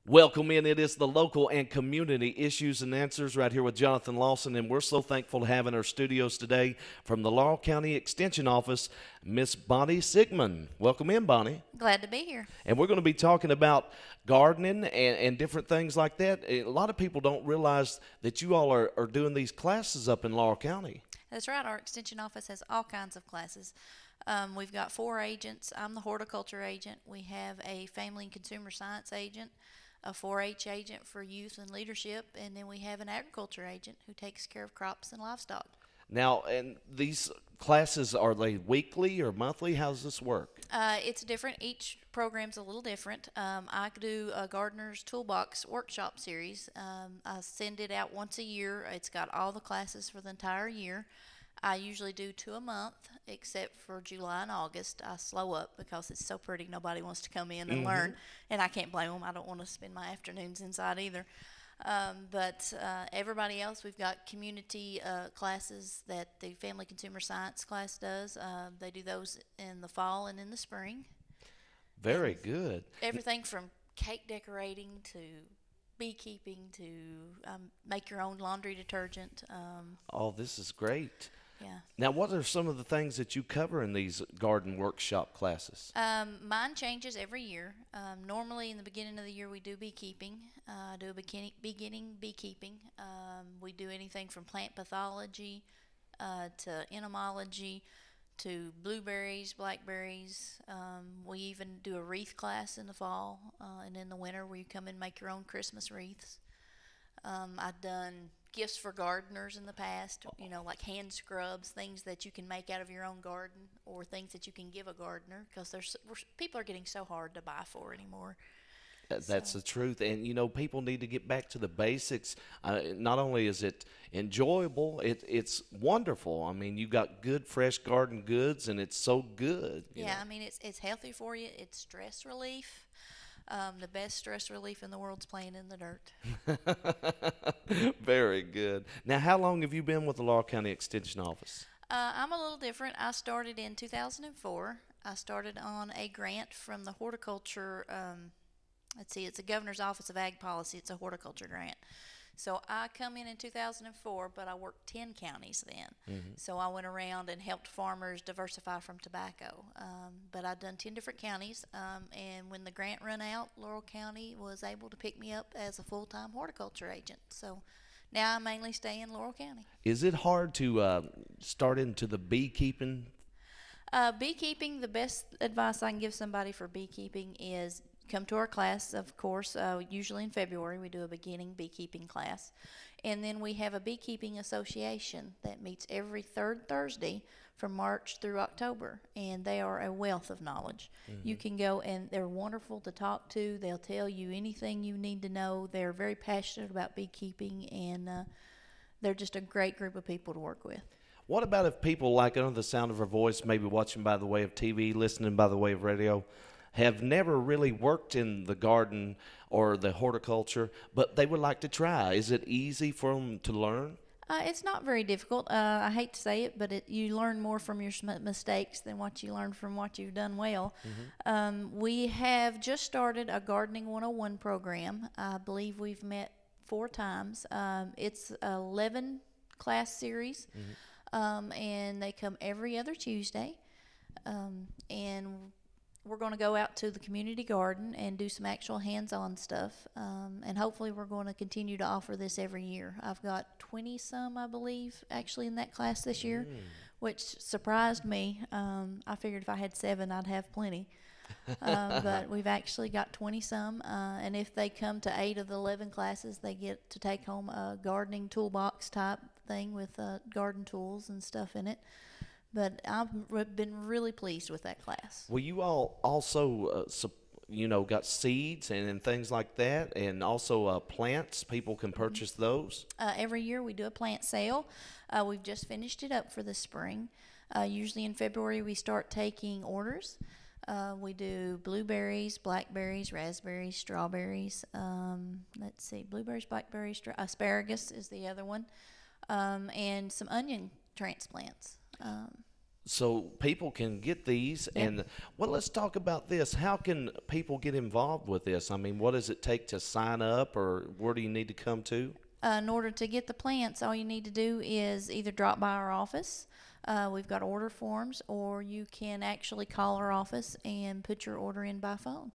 Welcome in. It is the local and community issues and answers right here with Jonathan Lawson, and we're so thankful to have in our studios today from the Laurel County Extension Office, Miss Bonnie Sigmund. Welcome in, Bonnie. Glad to be here. And we're going to be talking about gardening and different things like that. A lot of people don't realize that you all are doing these classes up in Laurel County. That's right. Our extension office has all kinds of classes. We've got 4 agents. I'm the horticulture agent. We have a family and consumer science agent, a 4-H agent for youth and leadership, and then we have an agriculture agent who takes care of crops and livestock. Now, and these classes, are they weekly or monthly? How does this work? It's different. Each program's a little different. I do a Gardener's Toolbox workshop series. I send it out once a year. It's got all the classes for the entire year. I usually do 2 a month, except for July and August. I slow up because it's so pretty. Nobody wants to come in and learn, and I can't blame them. I don't want to spend my afternoons inside either. But everybody else, we've got community classes that the Family Consumer Science class does. They do those in the fall and in the spring. Very good. Everything from cake decorating to beekeeping to make your own laundry detergent. Oh, this is great. Yeah. Now, what are some of the things that you cover in these garden workshop classes? Mine changes every year. Normally, in the beginning of the year, we do beekeeping. I do a beginning beekeeping. We do anything from plant pathology to entomology to blueberries, blackberries. We even do a wreath class in the fall and in the winter where you come and make your own Christmas wreaths. I've done gifts for gardeners in the past, like hand scrubs, things that you can make out of your own garden or things that you can give a gardener because people are getting so hard to buy for anymore. That's So, the truth. And, people need to get back to the basics. Not only is it enjoyable, it's wonderful. I mean, you got good, fresh garden goods, and it's so good. yeah, I mean, it's healthy for you. It's stress relief. The best stress relief in the world's playing in the dirt. Very good. Now, how long have you been with the Laurel County Extension Office? I'm a little different. I started in 2004. I started on a grant from the horticulture. Let's see, it's the Governor's Office of Ag Policy. It's a horticulture grant. So I come in 2004, but I worked 10 counties then. So I went around and helped farmers diversify from tobacco. But I've done 10 different counties. And when the grant ran out, Laurel County was able to pick me up as a full-time horticulture agent. So now I mainly stay in Laurel County. Is it hard to start into the beekeeping? Beekeeping, the best advice I can give somebody for beekeeping is come to our class, of course. Usually in February, we do a beginning beekeeping class. And then we have a beekeeping association that meets every third Thursday from March through October. And they are a wealth of knowledge. You can go, and they're wonderful to talk to. They'll tell you anything you need to know. They're very passionate about beekeeping, and they're just a great group of people to work with. What about if people, like under the sound of our voice, maybe watching by the way of TV, listening by the way of radio, have never really worked in the garden or the horticulture, but they would like to try? Is it easy for them to learn? It's not very difficult. I hate to say it, but you learn more from your mistakes than what you learn from what you've done well. We have just started a Gardening 101 program. I believe we've met 4 times. It's an 11 class series, and they come every other Tuesday. And we're going to go out to the community garden and do some actual hands-on stuff. And hopefully we're going to continue to offer this every year. I've got 20 some, I believe, actually in that class this year, which surprised me. I figured if I had 7, I'd have plenty. But we've actually got 20 some. And if they come to 8 of the 11 classes, they get to take home a gardening toolbox type thing with garden tools and stuff in it. But I've been really pleased with that class. Well, you all also, got seeds and things like that, and also plants. People can purchase those. Every year we do a plant sale. We've just finished it up for the spring. Usually in February we start taking orders. We do blueberries, blackberries, raspberries, strawberries. Let's see, blueberries, blackberries, asparagus is the other one, and some onion transplants. So people can get these, and well, let's talk about this. How can people get involved with this? I mean, what does it take to sign up, or where do you need to come to? In order to get the plants, all you need to do is either drop by our office. We've got order forms, or you can actually call our office and put your order in by phone.